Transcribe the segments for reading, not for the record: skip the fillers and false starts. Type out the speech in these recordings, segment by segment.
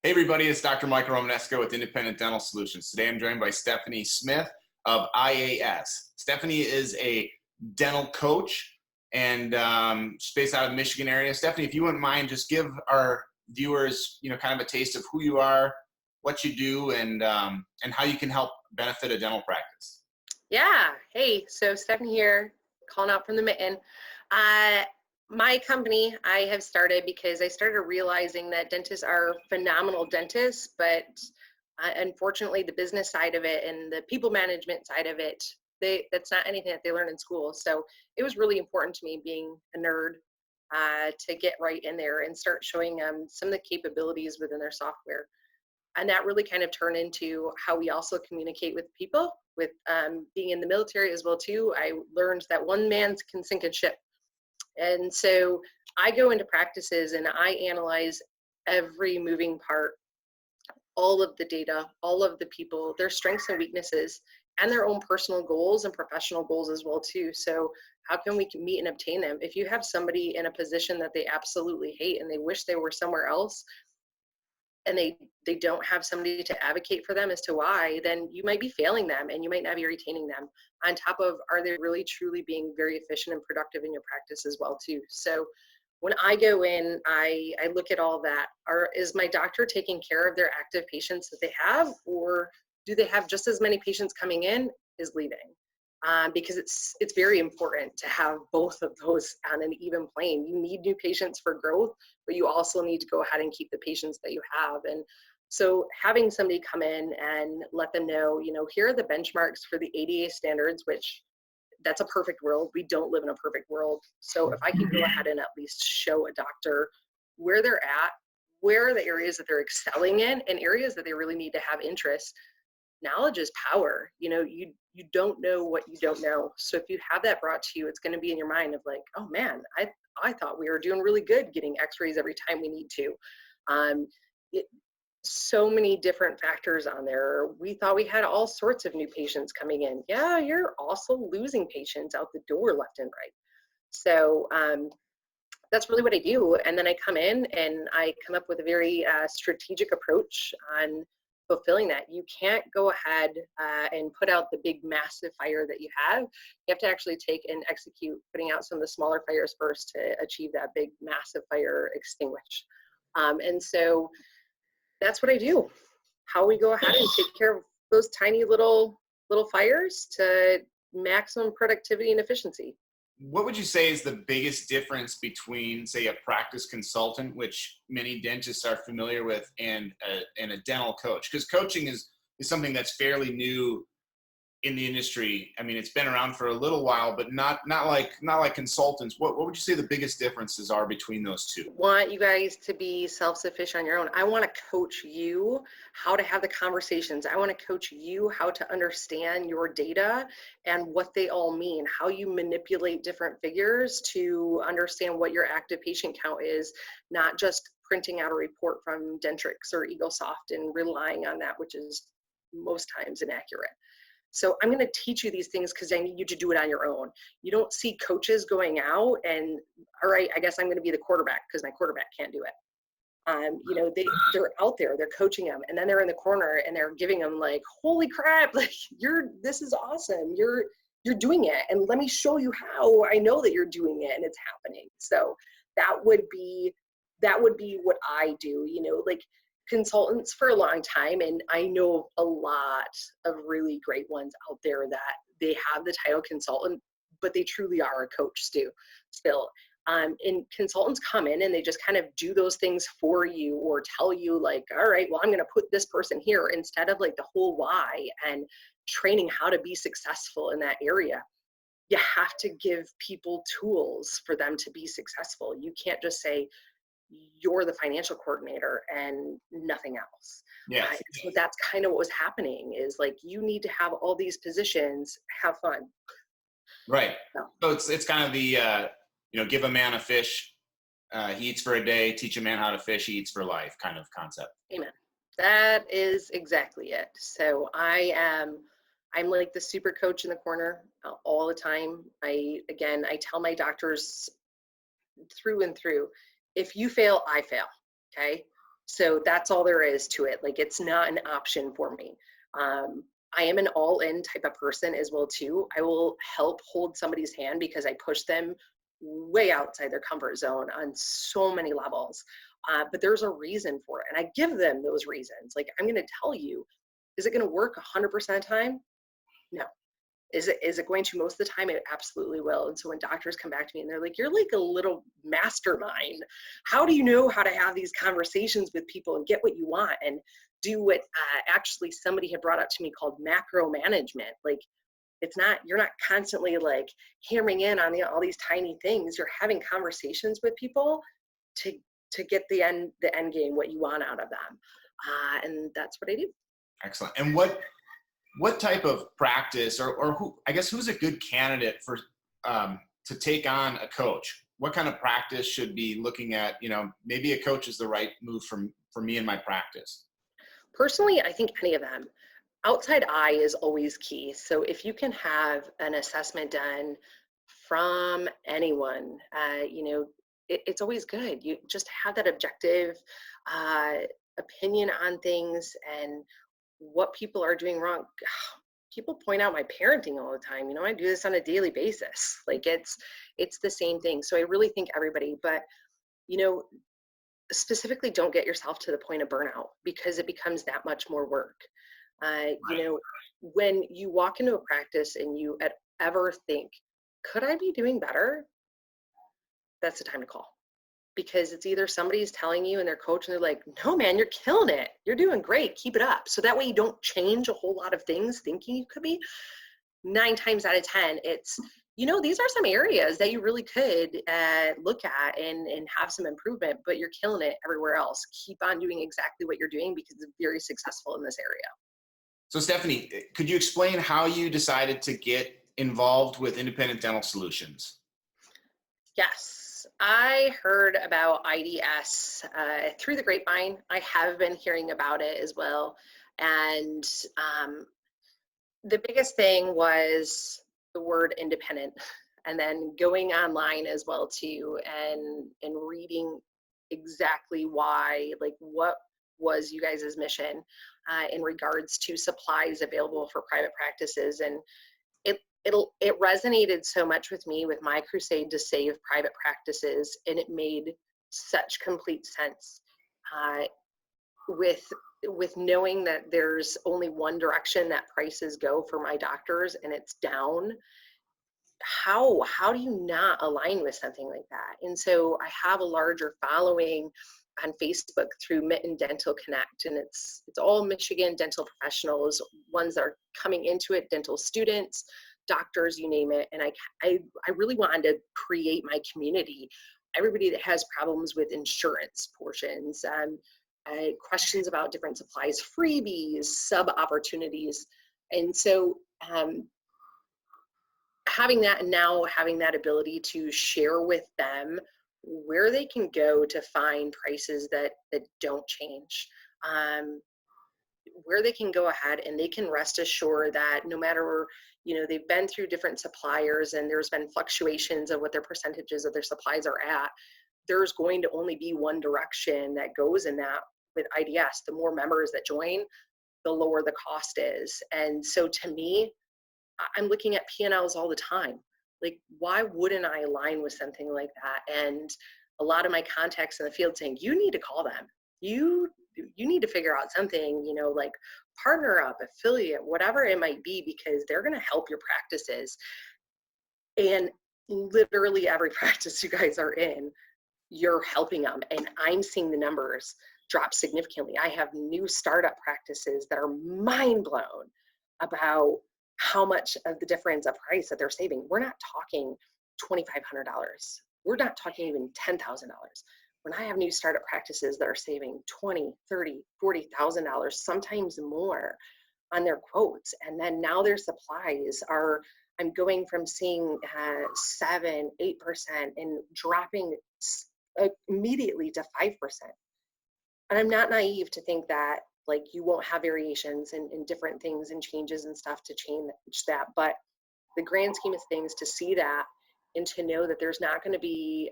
Hey everybody, it's Dr. Michael Romanesco with Independent Dental Solutions. Today I'm joined by Stephanie Smith of IAS. Stephanie is a dental coach and she's based out of the Michigan area. Stephanie, if you wouldn't mind, just give our viewers, kind of a taste of who you are, what you do, and how you can help benefit a dental practice. Yeah. Hey, so Stephanie here, calling out from the mitten. My company I have started because I started realizing that dentists are phenomenal dentists, but unfortunately the business side of it and the people management side of it, that's not anything that they learn in school. So it was really important to me, being a nerd, to get right in there and start showing them some of the capabilities within their software. And that really kind of turned into how we also communicate with people. With being in the military as well too, I learned that one man can sink a ship. And so I go into practices and I analyze every moving part, all of the data, all of the people, their strengths and weaknesses, and their own personal goals and professional goals as well too. So how can we meet and obtain them? If you have somebody in a position that they absolutely hate and they wish they were somewhere else, and they don't have somebody to advocate for them as to why, then you might be failing them and you might not be retaining them. On top of, are they really truly being very efficient and productive in your practice as well too? So when I go in, I look at all that. Is my doctor taking care of their active patients that they have, or do they have just as many patients coming in as leaving? Because it's very important to have both of those on an even plane. You need new patients for growth, but you also need to go ahead and keep the patients that you have. And so having somebody come in and let them know, here are the benchmarks for the ADA standards, which that's a perfect world. We don't live in a perfect world. So if I can go ahead and at least show a doctor where they're at, where are the areas that they're excelling in, and areas that they really need to have interest. Knowledge is power. You don't know what you don't know. So if you have that brought to you, it's going to be in your mind of like, oh man, I thought we were doing really good getting x-rays every time we need to. So many different factors on there. We thought we had all sorts of new patients coming in. Yeah, you're also losing patients out the door left and right. So that's really what I do. And then I come in and I come up with a very strategic approach on fulfilling that. You can't go ahead and put out the big massive fire that you have. You have to actually take and execute putting out some of the smaller fires first to achieve that big massive fire extinguish. And so that's what I do. How we go ahead and take care of those tiny little fires to maximum productivity and efficiency. What would you say is the biggest difference between, say, a practice consultant, which many dentists are familiar with, and a dental coach? Because coaching is something that's fairly new in the industry. I mean, it's been around for a little while, but not like consultants. What would you say the biggest differences are between those two? Want you guys to be self-sufficient on your own. I want to coach you how to have the conversations. I want to coach you how to understand your data and what they all mean, how you manipulate different figures to understand what your active patient count is, not just printing out a report from Dentrix or EagleSoft and relying on that, which is most times inaccurate. So I'm going to teach you these things because I need you to do it on your own. You don't see coaches going out and, all right, I guess I'm going to be the quarterback because my quarterback can't do it. They're out there, they're coaching them, and then they're in the corner and they're giving them like, holy crap, like this is awesome. You're doing it, and let me show you how I know that you're doing it and it's happening. So that would be what I do, like consultants for a long time, and I know a lot of really great ones out there that they have the title consultant, but they truly are a coach still. And consultants come in and they just kind of do those things for you or tell you like, all right, well, I'm going to put this person here, instead of like the whole why and training how to be successful in that area. You have to give people tools for them to be successful. You can't just say, you're the financial coordinator and nothing else. Yeah. So that's kind of what was happening, is like, you need to have all these positions, have fun. Right. So it's kind of the, give a man a fish, he eats for a day, teach a man how to fish, he eats for life kind of concept. Amen. That is exactly it. So I'm like the super coach in the corner all the time. I tell my doctors through and through, if you fail, I fail. Okay. So that's all there is to it. Like, it's not an option for me. I am an all-in type of person as well too. I will help hold somebody's hand because I push them way outside their comfort zone on so many levels. But there's a reason for it, and I give them those reasons. Like, I'm going to tell you, is it going to work 100% of the time? No. Is it going to most of the time? It absolutely will. And so when doctors come back to me and they're like, you're like a little mastermind. How do you know how to have these conversations with people and get what you want and do what actually somebody had brought up to me called macro management? Like, it's not, you're not constantly like hammering in on all these tiny things. You're having conversations with people to get the end game, what you want out of them. And that's what I do. Excellent. And what type of practice or who, I guess, who's a good candidate for to take on a coach? What kind of practice should be looking at, maybe a coach is the right move for me in my practice? Personally, I think any of them. Outside eye is always key. So if you can have an assessment done from anyone, it's always good. You just have that objective uh, opinion on things and what people are doing wrong. People point out my parenting all the time. I do this on a daily basis. Like, it's the same thing. So I really think everybody, but specifically, don't get yourself to the point of burnout because it becomes that much more work. When you walk into a practice and you ever think, could I be doing better? That's the time to call, because it's either somebody's telling you and their coach and they're like, no, man, you're killing it. You're doing great. Keep it up. So that way you don't change a whole lot of things thinking you could be. 9 times out of 10, it's, these are some areas that you really could look at and have some improvement, but you're killing it everywhere else. Keep on doing exactly what you're doing because it's very successful in this area. So Stephanie, could you explain how you decided to get involved with Independent Dental Solutions? Yes, I heard about IDS through the grapevine. I have been hearing about it as well. And the biggest thing was the word independent, and then going online as well too, and reading exactly why, like, what was you guys' mission in regards to supplies available for private practices. And it resonated so much with me with my crusade to save private practices, and it made such complete sense with knowing that there's only one direction that prices go for my doctors, and it's down. How do you not align with something like that? And so I have a larger following on Facebook through Mitten Dental Connect, and it's all Michigan dental professionals, ones that are coming into it, dental students, doctors, you name it. And I really wanted to create my community. Everybody that has problems with insurance portions, questions about different supplies, freebies, sub opportunities. And so having that, and now having that ability to share with them where they can go to find prices that don't change, where they can go ahead and they can rest assured that no matter, they've been through different suppliers and there's been fluctuations of what their percentages of their supplies are at, there's going to only be one direction that goes in that. With IDS, the more members that join, the lower the cost is. And so to me, I'm looking at P&Ls all the time. Like, why wouldn't I align with something like that? And a lot of my contacts in the field saying, you need to call them. You need to figure out something, like partner up, affiliate, whatever it might be, because they're going to help your practices. And literally every practice you guys are in, you're helping them. And I'm seeing the numbers drop significantly. I have new startup practices that are mind blown about how much of the difference of price that they're saving. We're not talking $2,500. We're not talking even $10,000. When I have new startup practices that are saving $20,000, $30,000, $40,000, sometimes more on their quotes, and then now their supplies are, I'm going from seeing 7%, 8% and dropping immediately to 5%. And I'm not naive to think that, like, you won't have variations in different things and changes and stuff to change that. But the grand scheme of things, to see that and to know that there's not going to be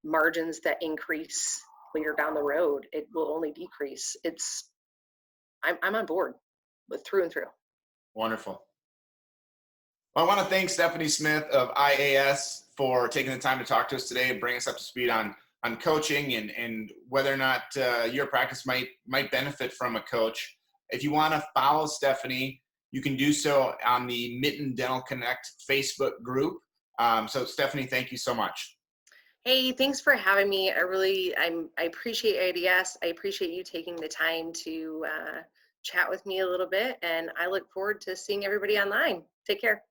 margins that increase later down the road, it will only decrease. I'm on board with through and through. Wonderful. Well, I want to thank Stephanie Smith of IAS for taking the time to talk to us today and bring us up to speed on coaching and whether or not your practice might benefit from a coach. If you want to follow Stephanie, you can do so on the Mitten Dental Connect Facebook group. So Stephanie, thank you so much. Hey, thanks for having me. I appreciate IDS. I appreciate you taking the time to chat with me a little bit, and I look forward to seeing everybody online. Take care.